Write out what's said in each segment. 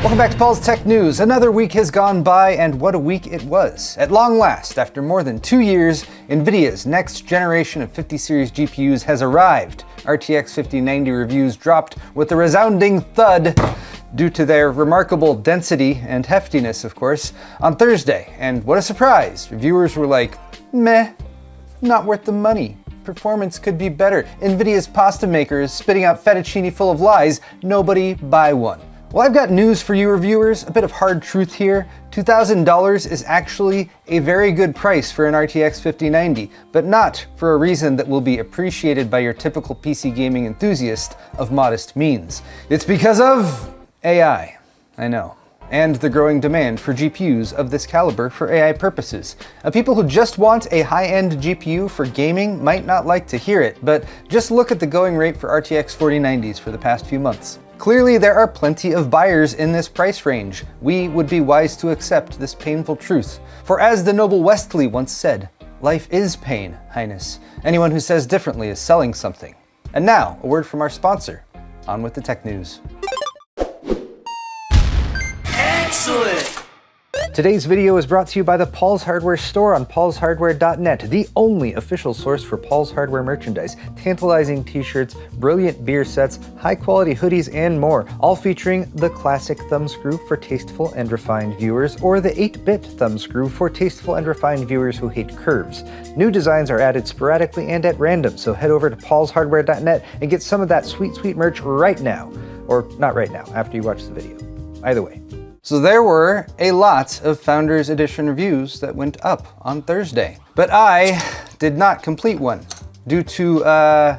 Welcome back to Paul's Tech News. Another week has gone by, and what a week it was. At long last, after more than 2 years, NVIDIA's next generation of 50 series GPUs has arrived. RTX 5090 reviews dropped with a resounding thud due to their remarkable density and heftiness, of course, on Thursday. And what a surprise! Reviewers were like, meh, not worth the money. Performance could be better. NVIDIA's pasta maker is spitting out fettuccine full of lies. Nobody buy one. Well, I've got news for you reviewers, a bit of hard truth here. $2,000 is actually a very good price for an RTX 5090, but not for a reason that will be appreciated by your typical PC gaming enthusiast of modest means. It's because of AI, I know, and the growing demand for GPUs of this caliber for AI purposes. People who just want a high-end GPU for gaming might not like to hear it, but just look at the going rate for RTX 4090s for the past few months. Clearly, there are plenty of buyers in this price range. We would be wise to accept this painful truth. For as the noble Wesley once said, life is pain, Highness. Anyone who says differently is selling something. And now, a word from our sponsor. On with the tech news. Excellent! Today's video is brought to you by the Paul's Hardware store on paulshardware.net, the only official source for Paul's Hardware merchandise. Tantalizing t-shirts, brilliant beer sets, high-quality hoodies, and more, all featuring the classic thumbscrew for tasteful and refined viewers, or the 8-bit thumbscrew for tasteful and refined viewers who hate curves. New designs are added sporadically and at random, so head over to paulshardware.net and get some of that sweet, sweet merch right now. Or not right now, after you watch the video. Either way. So there were a lot of Founders Edition reviews that went up on Thursday, but I did not complete one due to,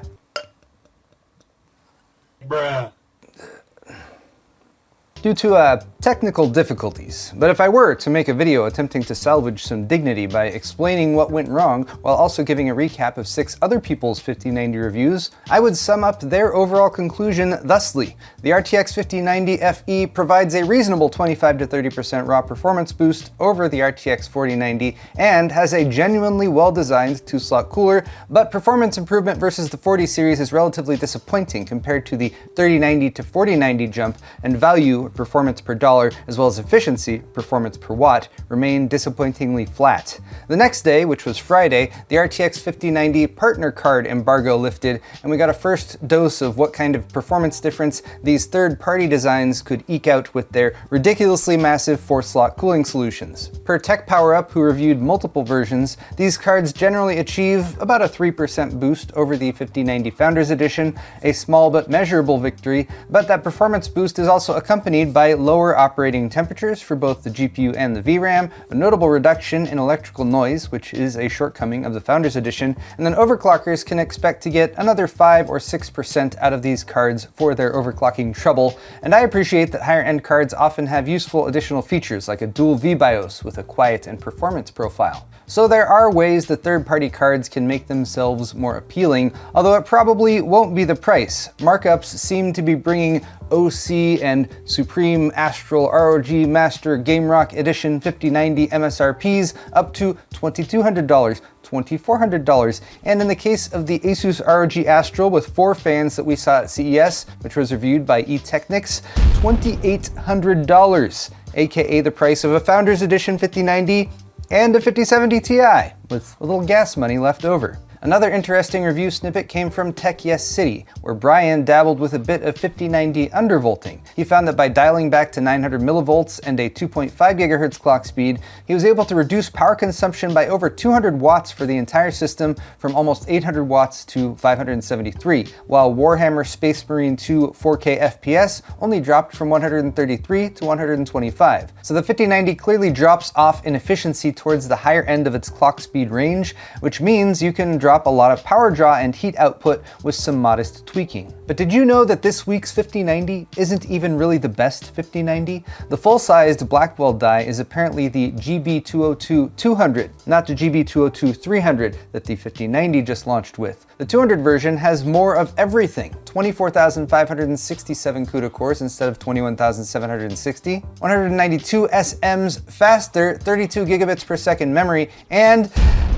technical difficulties. But if I were to make a video attempting to salvage some dignity by explaining what went wrong while also giving a recap of 6 other people's 5090 reviews, I would sum up their overall conclusion thusly. The RTX 5090 FE provides a reasonable 25 to 30% raw performance boost over the RTX 4090 and has a genuinely well-designed 2-slot cooler, but performance improvement versus the 40 series is relatively disappointing compared to the 3090 to 4090 jump, and value performance per dollar, as well as efficiency, performance per watt, remain disappointingly flat. The next day, which was Friday, the RTX 5090 partner card embargo lifted, and we got a first dose of what kind of performance difference these third-party designs could eke out with their ridiculously massive 4-slot cooling solutions. Per TechPowerUp, who reviewed multiple versions, these cards generally achieve about a 3% boost over the 5090 Founders Edition, a small but measurable victory, but that performance boost is also accompanied by lower operating temperatures for both the GPU and the VRAM, a notable reduction in electrical noise, which is a shortcoming of the Founders Edition, and then overclockers can expect to get another 5 or 6% out of these cards for their overclocking trouble. And I appreciate that higher end cards often have useful additional features like a dual VBIOS with a quiet and performance profile. So there are ways that third-party cards can make themselves more appealing, although it probably won't be the price. Markups seem to be bringing OC and Supreme Astral ROG Master Game Rock Edition 5090 MSRPs up to $2,200, $2,400, and in the case of the ASUS ROG Astral with 4 fans that we saw at CES, which was reviewed by eTeknix, $2,800, aka the price of a Founders Edition 5090 and a 5070 Ti, with a little gas money left over. Another interesting review snippet came from TechYesCity, where Brian dabbled with a bit of 5090 undervolting. He found that by dialing back to 900 millivolts and a 2.5 gigahertz clock speed, he was able to reduce power consumption by over 200 watts for the entire system, from almost 800 watts to 573, while Warhammer Space Marine 2 4K FPS only dropped from 133 to 125. So the 5090 clearly drops off in efficiency towards the higher end of its clock speed range, which means you can drop a lot of power draw and heat output with some modest tweaking. But did you know that this week's 5090 isn't even really the best 5090? The full-sized Blackwell die is apparently the GB202-200, not the GB202-300 that the 5090 just launched with. The 200 version has more of everything: 24,567 CUDA cores instead of 21,760, 192 SMs faster, 32 gigabits per second memory, and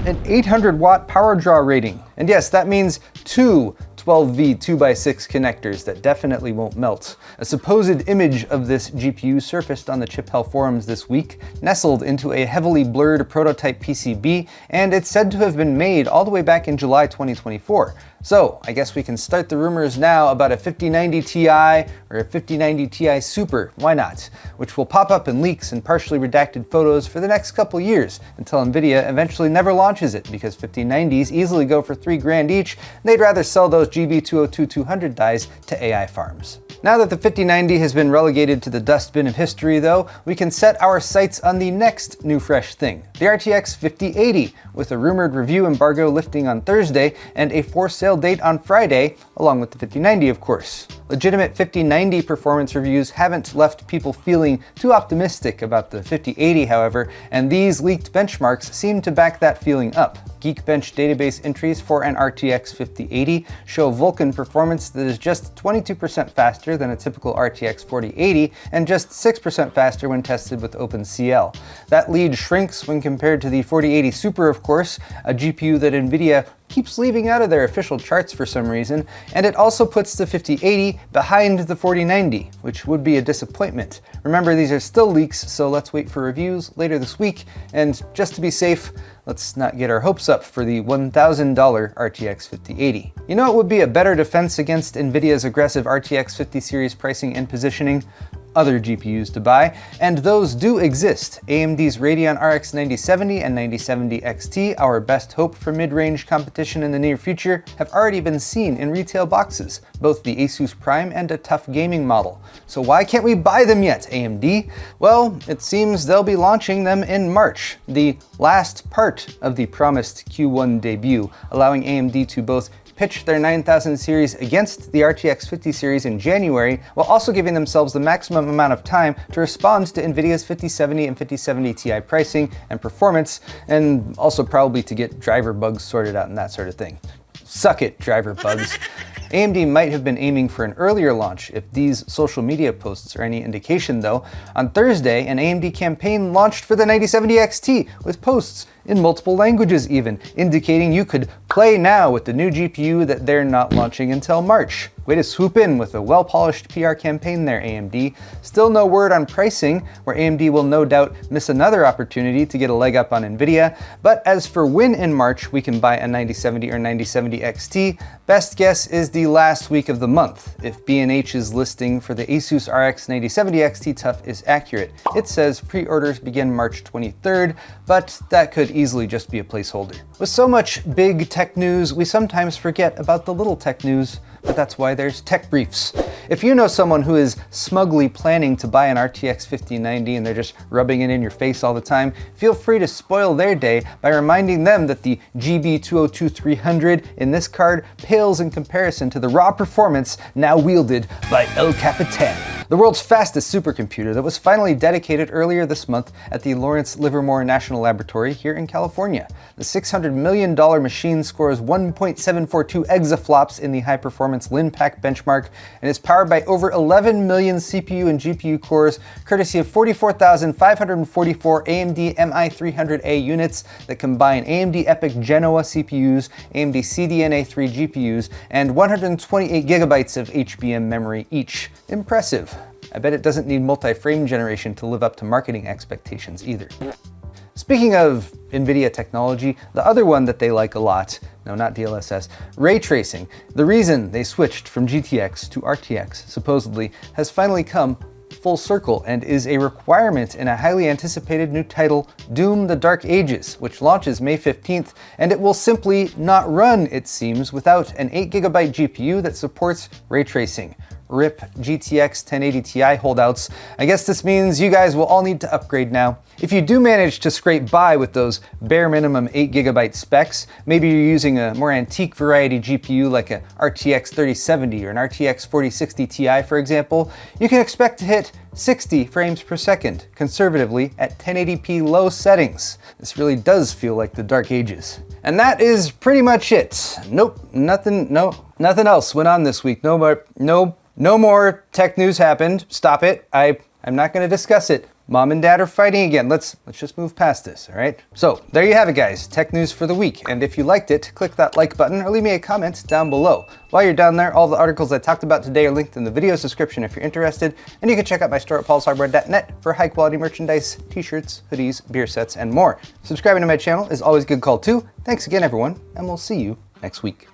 an 800 watt power draw rating. And yes, that means two 12V 2x6 connectors that definitely won't melt. A supposed image of this GPU surfaced on the Chip Hell forums this week, nestled into a heavily blurred prototype PCB, and it's said to have been made all the way back in July 2024. So I guess we can start the rumors now about a 5090 Ti or a 5090 Ti Super, why not? Which will pop up in leaks and partially redacted photos for the next couple years until Nvidia eventually never launches it, because 5090s easily go for $3,000 each, and they'd rather sell those GB202-200 dies to AI farms. Now that the 5090 has been relegated to the dustbin of history though, we can set our sights on the next new fresh thing, the RTX 5080, with a rumored review embargo lifting on Thursday and a for sale date on Friday, along with the 5090 of course. Legitimate 5090 performance reviews haven't left people feeling too optimistic about the 5080 however, and these leaked benchmarks seem to back that feeling up. Geekbench database entries for an RTX 5080 show Vulkan performance that is just 22% faster than a typical RTX 4080 and just 6% faster when tested with OpenCL. That lead shrinks when compared to the 4080 Super of course, a GPU that Nvidia keeps leaving out of their official charts for some reason, and it also puts the 5080 behind the 4090, which would be a disappointment. Remember, these are still leaks, so let's wait for reviews later this week, and just to be safe, let's not get our hopes up for the $1,000 RTX 5080. You know what would be a better defense against Nvidia's aggressive RTX 50 series pricing and positioning? Other GPUs to buy, and those do exist. AMD's Radeon RX 9070 and 9070 XT, our best hope for mid-range competition in the near future, have already been seen in retail boxes, both the ASUS Prime and a Tough Gaming model. So why can't we buy them yet, AMD? Well, it seems they'll be launching them in March, the last part of the promised Q1 debut, allowing AMD to both pitch their 9000 series against the RTX 50 series in January, while also giving themselves the maximum amount of time to respond to Nvidia's 5070 and 5070 Ti pricing and performance, and also probably to get driver bugs sorted out and that sort of thing. Suck it, driver bugs. AMD might have been aiming for an earlier launch if these social media posts are any indication though. On Thursday, an AMD campaign launched for the 9070 XT with posts in multiple languages even, indicating you could play now with the new GPU that they're not launching until March. Way to swoop in with a well-polished PR campaign there, AMD. Still no word on pricing, where AMD will no doubt miss another opportunity to get a leg up on Nvidia, but as for when in March we can buy a 9070 or 9070 XT, best guess is the last week of the month, if B&H's listing for the ASUS RX 9070 XT Tough is accurate. It says pre-orders begin March 23rd, but that could easily just be a placeholder. With so much big tech news, we sometimes forget about the little tech news, but that's why there's Tech Briefs. If you know someone who is smugly planning to buy an RTX 5090 and they're just rubbing it in your face all the time, feel free to spoil their day by reminding them that the GB202-300 in this card pales in comparison to the raw performance now wielded by El Capitan, the world's fastest supercomputer that was finally dedicated earlier this month at the Lawrence Livermore National Laboratory here in California. The $600 million machine scores 1.742 exaflops in the high-performance LinPack benchmark and is powered by over 11 million CPU and GPU cores, courtesy of 44,544 AMD MI300A units that combine AMD EPYC Genoa CPUs, AMD CDNA3 GPUs, and 128 gigabytes of HBM memory each. Impressive. I bet it doesn't need multi-frame generation to live up to marketing expectations either. Speaking of NVIDIA technology, the other one that they like a lot, no, not DLSS, ray tracing. The reason they switched from GTX to RTX, supposedly, has finally come full circle and is a requirement in a highly anticipated new title, Doom: The Dark Ages, which launches May 15th, and it will simply not run, it seems, without an 8GB GPU that supports ray tracing. RIP GTX 1080 Ti holdouts. I guess this means you guys will all need to upgrade now. If you do manage to scrape by with those bare minimum 8GB specs, maybe you're using a more antique variety GPU like a RTX 3070 or an RTX 4060 Ti for example, you can expect to hit 60 frames per second, conservatively at 1080p low settings. This really does feel like the Dark Ages. And that is pretty much it. Nothing else went on this week. No more tech news happened. Stop it. I'm not going to discuss it. Mom and dad are fighting again. Let's just move past this, all right? So there you have it, guys. Tech news for the week. And if you liked it, click that like button or leave me a comment down below. While you're down there, all the articles I talked about today are linked in the video's description if you're interested. And you can check out my store at paulshardware.net for high quality merchandise, t-shirts, hoodies, beer sets, and more. Subscribing to my channel is always a good call too. Thanks again, everyone, and we'll see you next week.